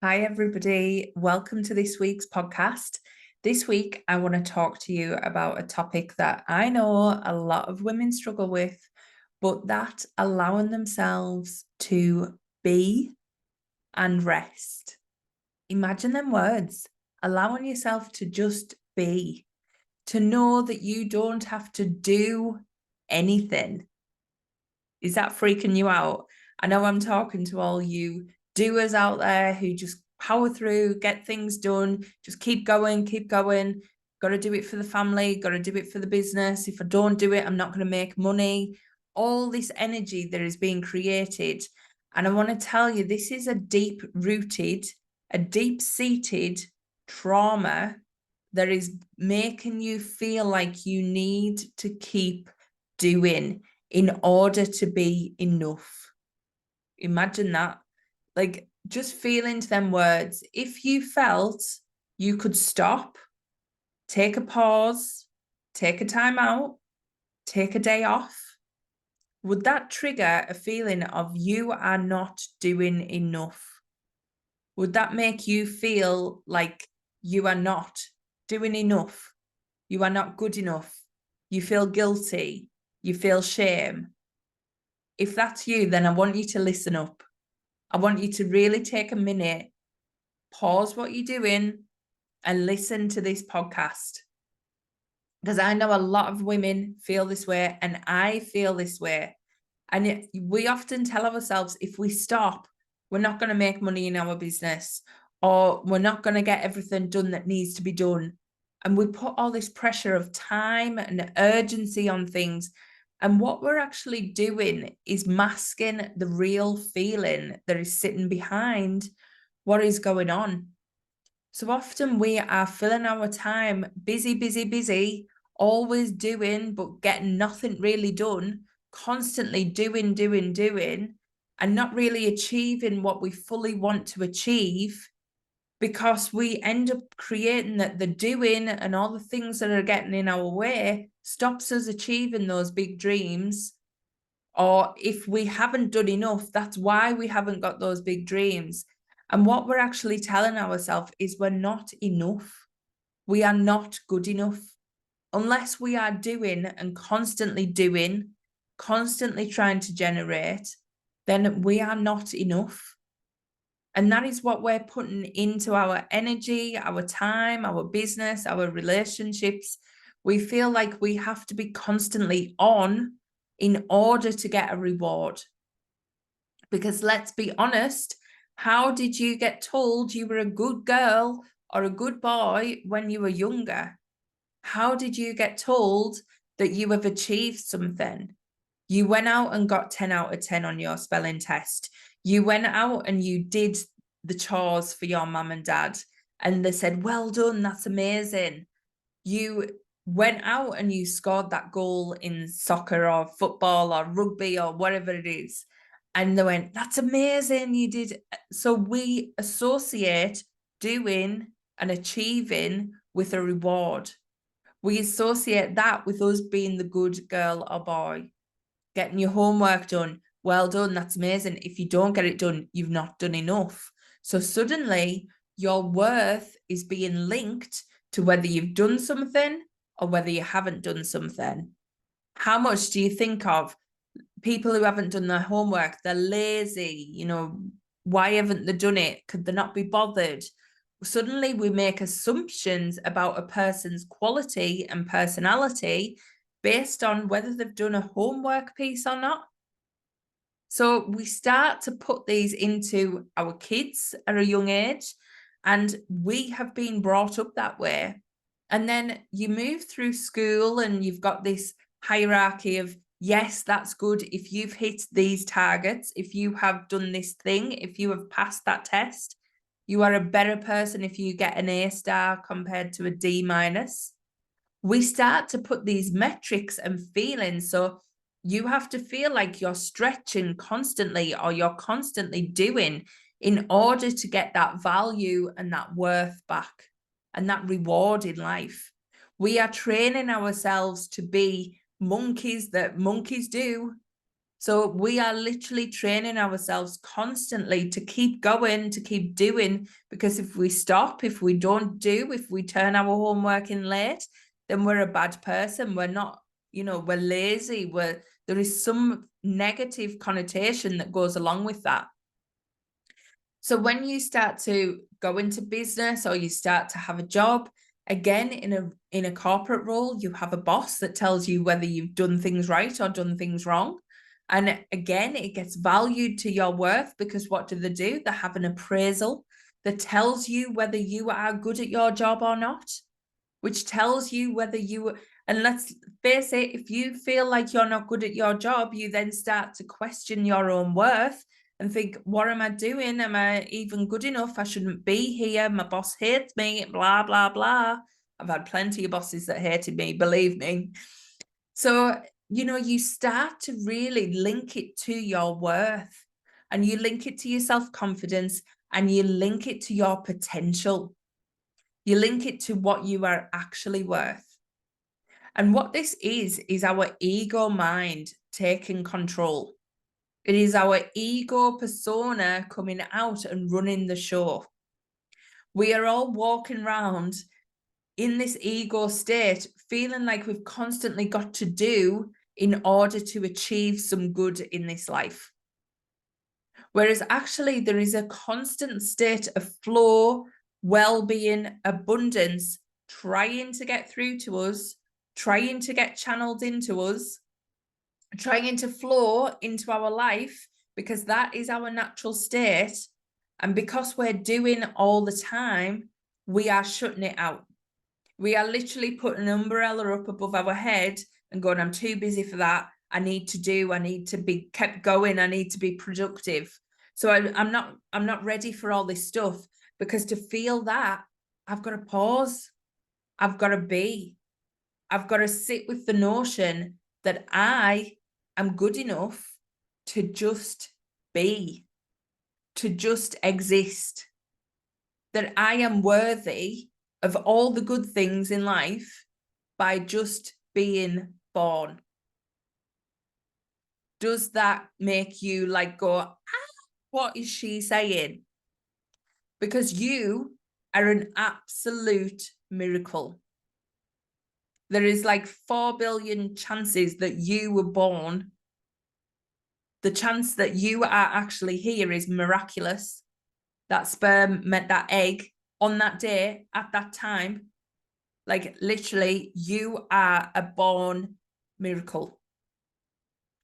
Hi, everybody. Welcome to this week's podcast. This week, I want to talk to you about a topic that I know a lot of women struggle with, but that allowing themselves to be and rest. Imagine them words, allowing yourself to just be, to know that you don't have to do anything. Is that freaking you out? I know I'm talking to all you doers out there who just power through, get things done, just keep going, keep going. Got to do it for the family, got to do it for the business. If I don't do it, I'm not going to make money. All this energy that is being created. And I want to tell you, this is a deep rooted, a deep seated trauma that is making you feel like you need to keep doing in order to be enough. Imagine that. Like, just feel into them words. If you felt you could stop, take a pause, take a time out, take a day off, would that trigger a feeling of you are not doing enough? Would that make you feel like you are not doing enough? You are not good enough. You feel guilty. You feel shame. If that's you, then I want you to listen up. I want you to really take a minute, pause what you're doing, and listen to this podcast. Because I know a lot of women feel this way, and I feel this way. And we often tell ourselves if we stop, we're not going to make money in our business, or we're not going to get everything done that needs to be done. And we put all this pressure of time and urgency on things. And what we're actually doing is masking the real feeling that is sitting behind what is going on. So often we are filling our time busy, busy, busy, always doing, but getting nothing really done, constantly doing, and not really achieving what we fully want to achieve because we end up creating that the doing and all the things that are getting in our way stops us achieving those big dreams. Or if we haven't done enough, that's why we haven't got those big dreams. And what we're actually telling ourselves is we're not enough. We are not good enough. Unless we are doing and constantly trying to generate, then we are not enough. And that is what we're putting into our energy, our time, our business, our relationships. We feel like we have to be constantly on in order to get a reward. Because let's be honest, how did you get told you were a good girl or a good boy when you were younger? How did you get told that you have achieved something? You went out and got 10 out of 10 on your spelling test. You went out and you did the chores for your mum and dad, and they said, well done, that's amazing. You went out and you scored that goal in soccer or football or rugby or whatever it is. And they went, that's amazing, you did. So we associate doing and achieving with a reward. We associate that with us being the good girl or boy, getting your homework done. Well done, that's amazing. If you don't get it done, you've not done enough. So suddenly your worth is being linked to whether you've done something or whether you haven't done something. How much do you think of people who haven't done their homework? They're lazy, why haven't they done it? Could they not be bothered? Suddenly we make assumptions about a person's quality and personality based on whether they've done a homework piece or not. So we start to put these into our kids at a young age, and we have been brought up that way. And then you move through school and you've got this hierarchy of, yes, that's good if you've hit these targets, if you have done this thing, if you have passed that test, you are a better person if you get an A star compared to a D minus. We start to put these metrics and feelings. So you have to feel like you're stretching constantly or you're constantly doing in order to get that value and that worth back and that reward in life. We are training ourselves to be monkeys that monkeys do. So we are literally training ourselves constantly to keep going, to keep doing, because if we stop, if we don't do, if we turn our homework in late, then we're a bad person. We're not, we're lazy. There is some negative connotation that goes along with that. So when you start to go into business or you start to have a job, again, in a corporate role, you have a boss that tells you whether you've done things right or done things wrong. And again, it gets valued to your worth, because what do? They have an appraisal that tells you whether you are good at your job or not, which tells you whether and let's face it, if you feel like you're not good at your job, you then start to question your own worth and think, what am I doing? Am I even good enough? I shouldn't be here. My boss hates me, blah, blah, blah. I've had plenty of bosses that hated me, believe me. So, you start to really link it to your worth, and you link it to your self-confidence, and you link it to your potential. You link it to what you are actually worth. And what this is our ego mind taking control. It is our ego persona coming out and running the show. We are all walking around in this ego state, feeling like we've constantly got to do in order to achieve some good in this life. Whereas actually there is a constant state of flow, well-being, abundance, trying to get through to us, trying to get channeled into us, trying to flow into our life, because that is our natural state. And because we're doing all the time, we are shutting it out. We are literally putting an umbrella up above our head and going, I'm too busy for that. I need to be kept going. I need to be productive. So I'm not ready for all this stuff, because to feel that, I've got to pause. I've got to sit with the notion that I am good enough to just be, to just exist, that I am worthy of all the good things in life by just being born. Does that make you go, what is she saying? Because you are an absolute miracle. There is 4 billion chances that you were born. The chance that you are actually here is miraculous. That sperm met that egg on that day at that time. Literally, you are a born miracle.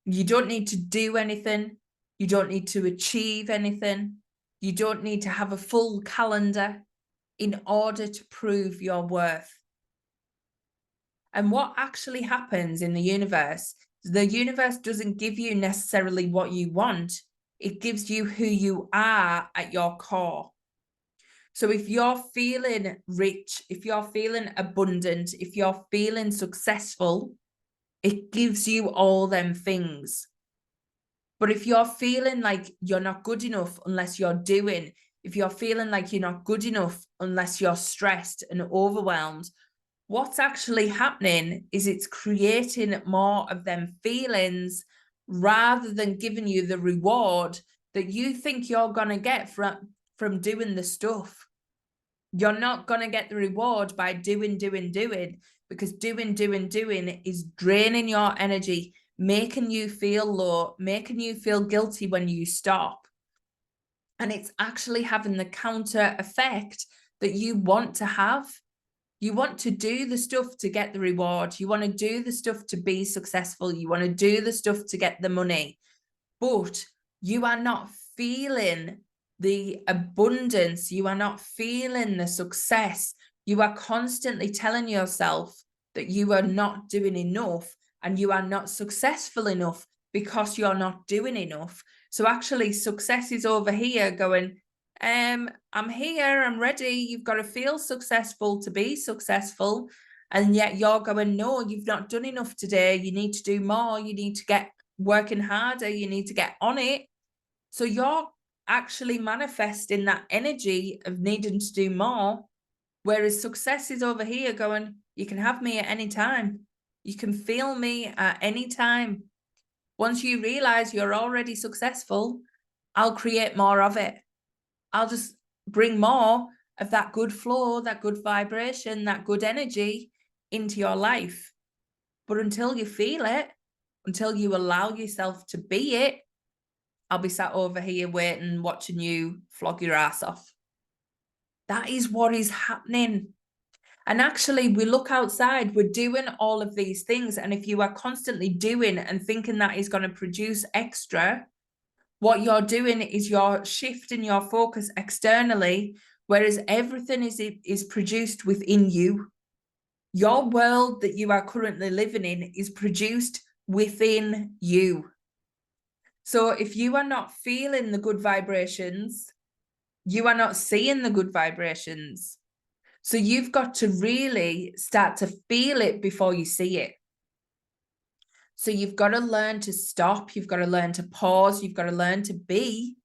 You don't need to do anything. You don't need to achieve anything. You don't need to have a full calendar in order to prove your worth. And what actually happens in the universe doesn't give you necessarily what you want. It gives you who you are at your core. So if you're feeling rich, if you're feeling abundant, if you're feeling successful, it gives you all them things. But if you're feeling like you're not good enough unless you're doing, if you're feeling like you're not good enough unless you're stressed and overwhelmed, what's actually happening is it's creating more of them feelings rather than giving you the reward that you think you're going to get from doing the stuff. You're not going to get the reward by doing, because doing is draining your energy, making you feel low, making you feel guilty when you stop. And it's actually having the counter effect that you want to have. You want to do the stuff to get the reward. You want to do the stuff to be successful. You want to do the stuff to get the money. But you are not feeling the abundance. You are not feeling the success. You are constantly telling yourself that you are not doing enough and you are not successful enough because you're not doing enough. So actually success is over here going, I'm here, I'm ready. You've got to feel successful to be successful. And yet you're going, no, you've not done enough today. You need to do more. You need to get working harder. You need to get on it. So you're actually manifesting that energy of needing to do more. Whereas success is over here going, you can have me at any time. You can feel me at any time. Once you realize you're already successful, I'll create more of it. I'll just bring more of that good flow, that good vibration, that good energy into your life. But until you feel it, until you allow yourself to be it, I'll be sat over here waiting, watching you flog your ass off. That is what is happening. And actually, we look outside, we're doing all of these things. And if you are constantly doing and thinking that is going to produce extra, what you're doing is you're shifting your focus externally, whereas everything is produced within you. Your world that you are currently living in is produced within you. So if you are not feeling the good vibrations, you are not seeing the good vibrations. So you've got to really start to feel it before you see it. So you've got to learn to stop. You've got to learn to pause. You've got to learn to be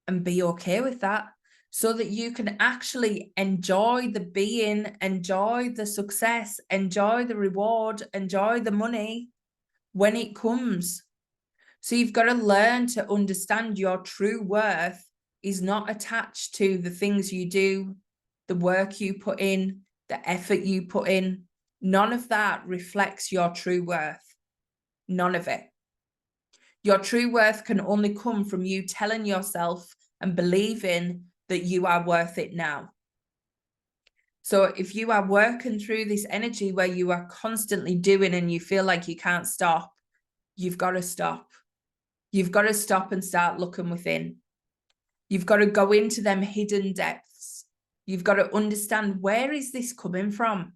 and be okay with that, so that you can actually enjoy the being, enjoy the success, enjoy the reward, enjoy the money when it comes. So you've got to learn to understand your true worth is not attached to the things you do, the work you put in, the effort you put in. None of that reflects your true worth. None of it. Your true worth can only come from you telling yourself and believing that you are worth it now. So if you are working through this energy where you are constantly doing and you feel like you can't stop, you've got to stop. You've got to stop and start looking within. You've got to go into them hidden depths. You've got to understand, where is this coming from?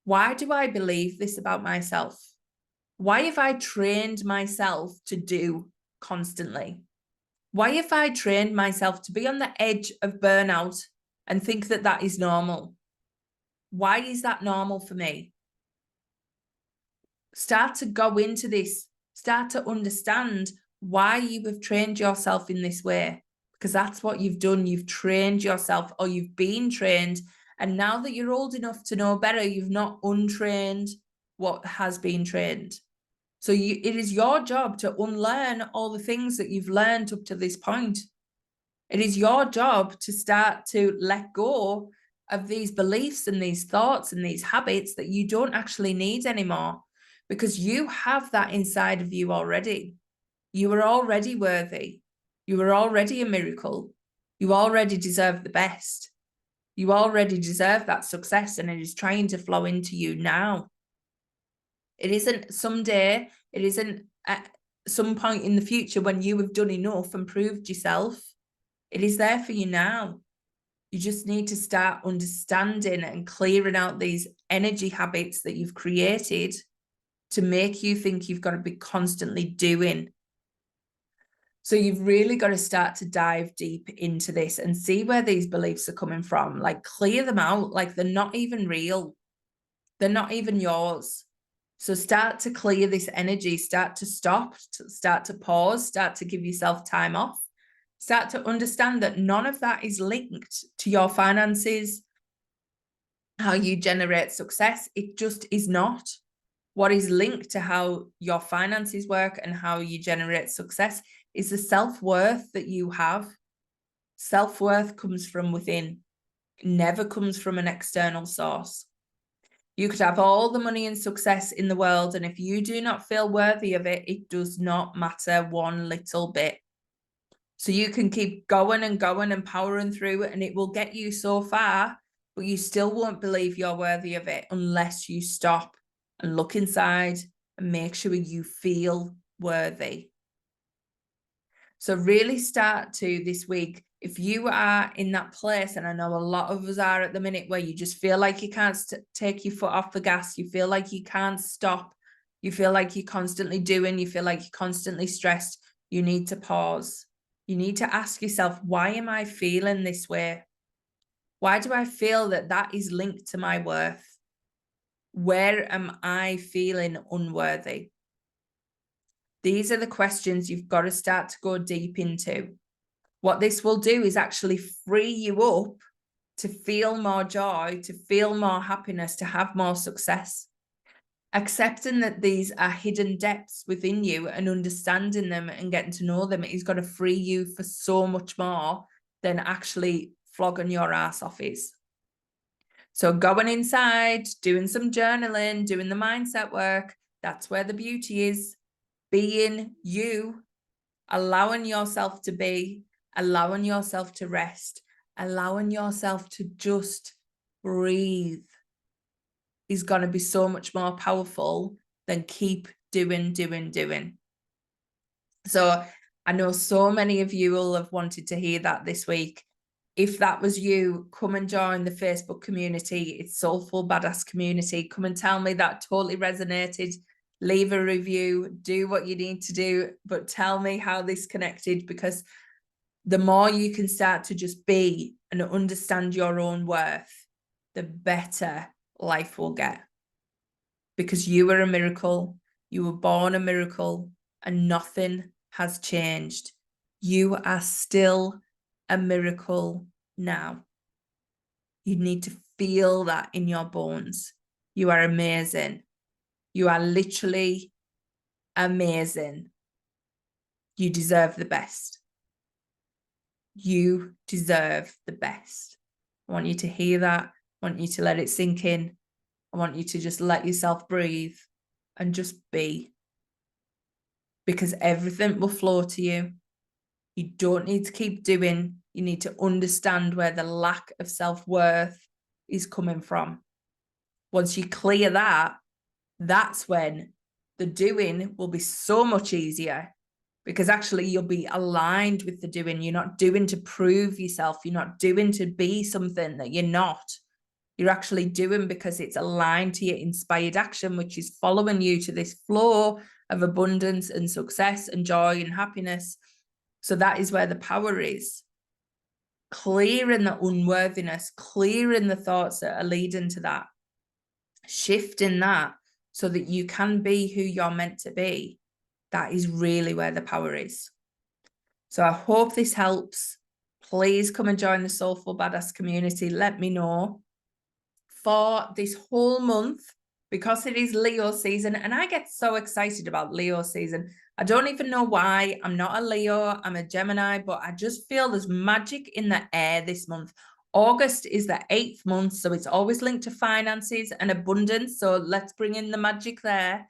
Why do I believe this about myself? Why have I trained myself to do constantly? Why have I trained myself to be on the edge of burnout and think that that is normal? Why is that normal for me? Start to go into this. Start to understand why you have trained yourself in this way, because that's what you've done. You've trained yourself, or you've been trained. And now that you're old enough to know better, you've not untrained what has been trained. So it is your job to unlearn all the things that you've learned up to this point. It is your job to start to let go of these beliefs and these thoughts and these habits that you don't actually need anymore, because you have that inside of you already. You are already worthy. You are already a miracle. You already deserve the best. You already deserve that success, and it is trying to flow into you now. It isn't someday, it isn't at some point in the future when you have done enough and proved yourself. It is there for you now. You just need to start understanding and clearing out these energy habits that you've created to make you think you've got to be constantly doing. So you've really got to start to dive deep into this and see where these beliefs are coming from. Like, clear them out. Like, they're not even real. They're not even yours. So start to clear this energy, start to stop, start to pause, start to give yourself time off, start to understand that none of that is linked to your finances, how you generate success. It just is not. What is linked to how your finances work and how you generate success is the self-worth that you have. Self-worth comes from within. It never comes from an external source. You could have all the money and success in the world, and if you do not feel worthy of it, it does not matter one little bit. So you can keep going and going and powering through it, and it will get you so far, but you still won't believe you're worthy of it unless you stop and look inside and make sure you feel worthy. So really start to this week, if you are in that place, and I know a lot of us are at the minute, where you just feel like you can't take your foot off the gas, you feel like you can't stop, you feel like you're constantly doing, you feel like you're constantly stressed, you need to pause. You need to ask yourself, why am I feeling this way? Why do I feel that that is linked to my worth? Where am I feeling unworthy? These are the questions you've got to start to go deep into. What this will do is actually free you up to feel more joy, to feel more happiness, to have more success. Accepting that these are hidden depths within you and understanding them and getting to know them is going to free you for so much more than actually flogging your ass off is. So going inside, doing some journaling, doing the mindset work, that's where the beauty is. Being you, allowing yourself to be, allowing yourself to rest, allowing yourself to just breathe is going to be so much more powerful than keep doing. So I know so many of you will have wanted to hear that this week. If that was you, come and join the Facebook community. It's Soulful Badass Community. Come and tell me that totally resonated. Leave a review, do what you need to do, but tell me how this connected, because the more you can start to just be and understand your own worth, the better life will get. Because you are a miracle, you were born a miracle, and nothing has changed. You are still a miracle now. You need to feel that in your bones. You are amazing. You are literally amazing. You deserve the best. You deserve the best. I want you to hear that. I want you to let it sink in. I want you to just let yourself breathe and just be. Because everything will flow to you. You don't need to keep doing. You need to understand where the lack of self-worth is coming from. Once you clear that, that's when the doing will be so much easier, because actually you'll be aligned with the doing. You're not doing to prove yourself. You're not doing to be something that you're not. You're actually doing because it's aligned to your inspired action, which is following you to this flow of abundance and success and joy and happiness. So that is where the power is. Clearing the unworthiness, clearing the thoughts that are leading to that, shifting that so that you can be who you're meant to be. That is really where the power is. So I hope this helps. Please come and join the Soulful Badass community. Let me know. For this whole month, because it is Leo season, and I get so excited about Leo season. I don't even know why. I'm not a Leo, I'm a Gemini, but I just feel there's magic in the air this month. August is the 8th month, so it's always linked to finances and abundance. So let's bring in the magic there.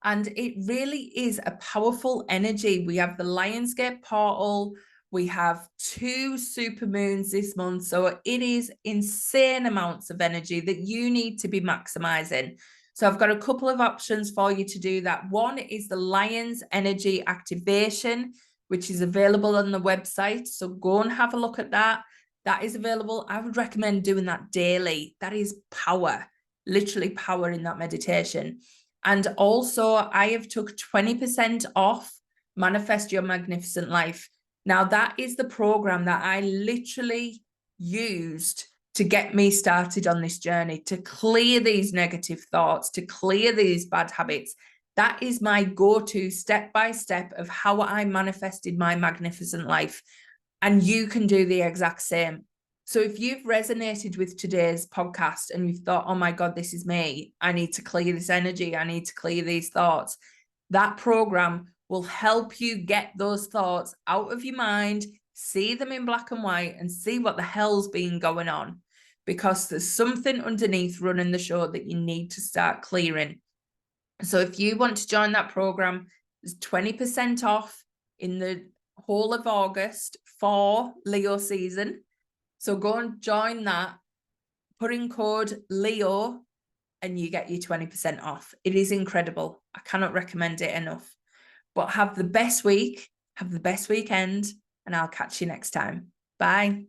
And it really is a powerful energy. We have the Lionsgate portal. We have 2 super moons this month. So it is insane amounts of energy that you need to be maximizing. So I've got a couple of options for you to do that. One is the Lions Energy Activation, which is available on the website. So go and have a look at that. That is available. I would recommend doing that daily. That is power, literally power in that meditation. And also I have took 20% off Manifest Your Magnificent Life. Now that is the program that I literally used to get me started on this journey, to clear these negative thoughts, to clear these bad habits. That is my go-to step-by-step of how I manifested my magnificent life. And you can do the exact same. So if you've resonated with today's podcast and you've thought, oh my God, this is me, I need to clear this energy, I need to clear these thoughts, that program will help you get those thoughts out of your mind, see them in black and white, and see what the hell's been going on. Because there's something underneath running the show that you need to start clearing. So if you want to join that program, there's 20% off in the whole of August for Leo season. So go and join that, put in code Leo, and you get your 20% off. It is incredible. I cannot recommend it enough. But have the best week, have the best weekend, and I'll catch you next time. Bye.